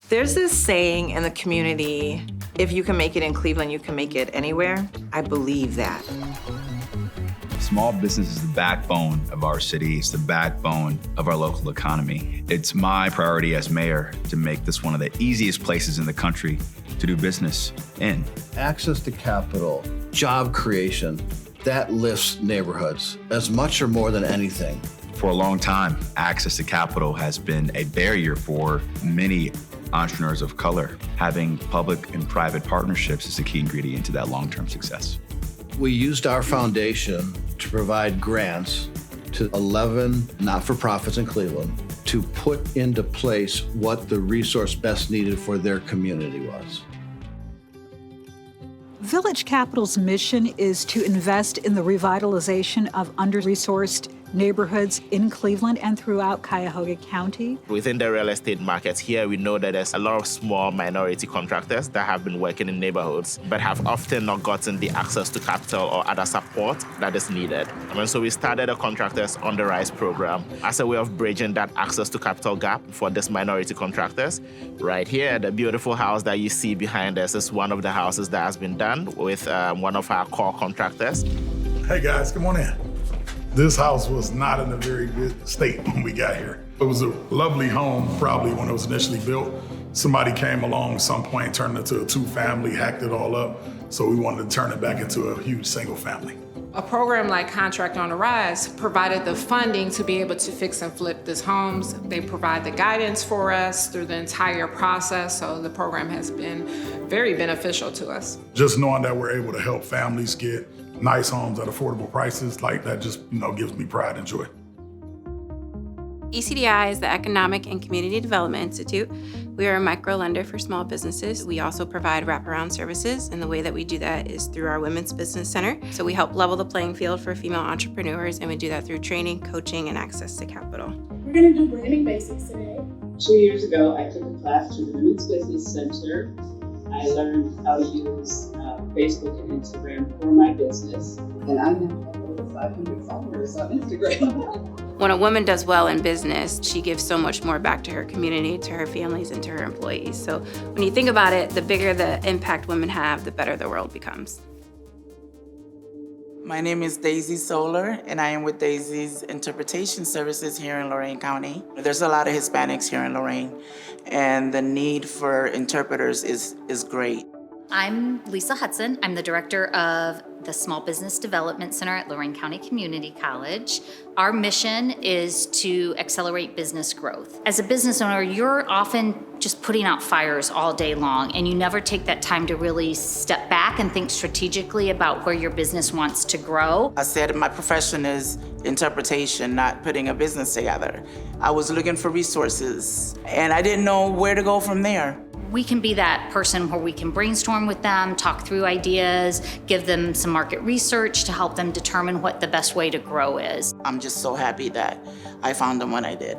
There's this saying in the community, if you can make it in Cleveland, you can make it anywhere. I believe that. Small business is the backbone of our city. It's the backbone of our local economy. It's my priority as mayor to make this one of the easiest places in the country to do business in. Access to capital, job creation, that lifts neighborhoods as much or more than anything. For a long time, access to capital has been a barrier for many entrepreneurs of color. Having public and private partnerships is a key ingredient to that long-term success. We used our foundation to provide grants to 11 not-for-profits in Cleveland to put into place what the resource best needed for their community was. Village Capital's mission is to invest in the revitalization of under-resourced neighborhoods in Cleveland and throughout Cuyahoga County. Within the real estate market here, we know that there's a lot of small minority contractors that have been working in neighborhoods, but have often not gotten the access to capital or other support that is needed. So we started a Contractors on the Rise program as a way of bridging that access to capital gap for these minority contractors. Right here, the beautiful house that you see behind us is one of the houses that has been done with one of our core contractors. Hey guys, come on in. This house was not in a very good state when we got here. It was a lovely home, probably when it was initially built. Somebody came along at some point, turned it into a two-family, hacked it all up. So we wanted to turn it back into a huge single family. A program like Contractors on the Rise provided the funding to be able to fix and flip these homes. They provide the guidance for us through the entire process, so the program has been very beneficial to us. Just knowing that we're able to help families get nice homes at affordable prices, like that just, gives me pride and joy. ECDI is the Economic and Community Development Institute. We are a micro lender for small businesses. We also provide wraparound services, and the way that we do that is through our Women's Business Center. So we help level the playing field for female entrepreneurs, and we do that through training, coaching, and access to capital. We're going to do branding basics today. 2 years ago, I took a class to the Women's Business Center. I learned how to use Facebook and Instagram for my business. And I now have over 500 followers on Instagram. When a woman does well in business, she gives so much more back to her community, to her families, and to her employees. So when you think about it, the bigger the impact women have, the better the world becomes. My name is Daisy Solar, and I am with Daisy's Interpretation Services here in Lorain County. There's a lot of Hispanics here in Lorain, and the need for interpreters is great. I'm Lisa Hudson. I'm the director of the Small Business Development Center at Lorain County Community College. Our mission is to accelerate business growth. As a business owner, you're often just putting out fires all day long, and you never take that time to really step back and think strategically about where your business wants to grow. I said my profession is interpretation, not putting a business together. I was looking for resources, and I didn't know where to go from there. We can be that person where we can brainstorm with them, talk through ideas, give them some market research to help them determine what the best way to grow is. I'm just so happy that I found them when I did.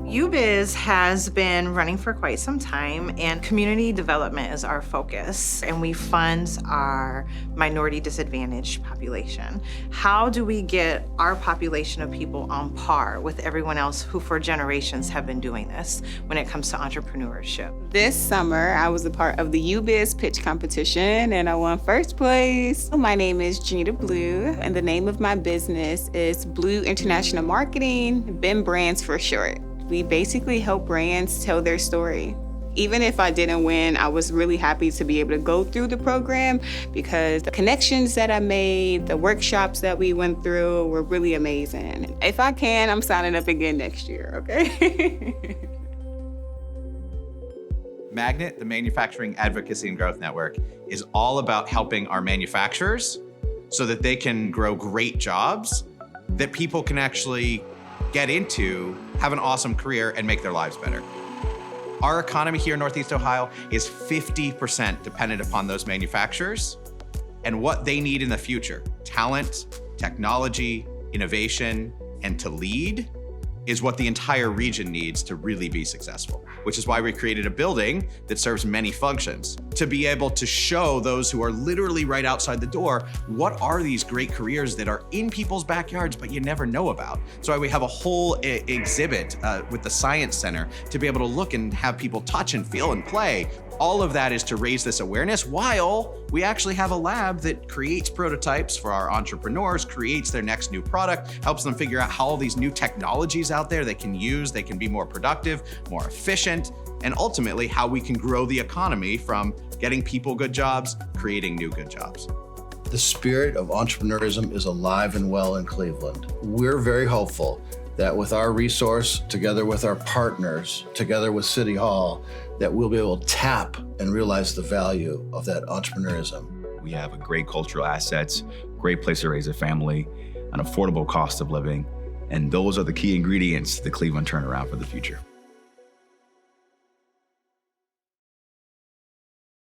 UBiz has been running for quite some time, and community development is our focus, and we fund our minority disadvantaged population. How do we get our population of people on par with everyone else who for generations have been doing this when it comes to entrepreneurship? This summer, I was a part of the UBiz pitch competition, and I won first place. My name is Gina Blue, and the name of my business is Blue International Marketing, BIM Brands for short. We basically help brands tell their story. Even if I didn't win, I was really happy to be able to go through the program because the connections that I made, the workshops that we went through were really amazing. If I can, I'm signing up again next year, okay? Magnet, the Manufacturing Advocacy and Growth Network, is all about helping our manufacturers so that they can grow great jobs that people can actually get into, have an awesome career, and make their lives better. Our economy here in Northeast Ohio is 50% dependent upon those manufacturers and what they need in the future. Talent, technology, innovation, and to lead. is what the entire region needs to really be successful, which is why we created a building that serves many functions to be able to show those who are literally right outside the door, what are these great careers that are in people's backyards but you never know about. So we have a whole exhibit with the Science Center to be able to look and have people touch and feel and play. All of that is to raise this awareness while we actually have a lab that creates prototypes for our entrepreneurs, creates their next new product, helps them figure out how all these new technologies out there they can use, they can be more productive, more efficient, and ultimately how we can grow the economy from getting people good jobs, creating new good jobs. The spirit of entrepreneurism is alive and well in Cleveland. We're very hopeful that with our resource, together with our partners, together with City Hall, that we'll be able to tap and realize the value of that entrepreneurism. We have a great cultural assets, great place to raise a family, an affordable cost of living, and those are the key ingredients to the Cleveland turnaround for the future.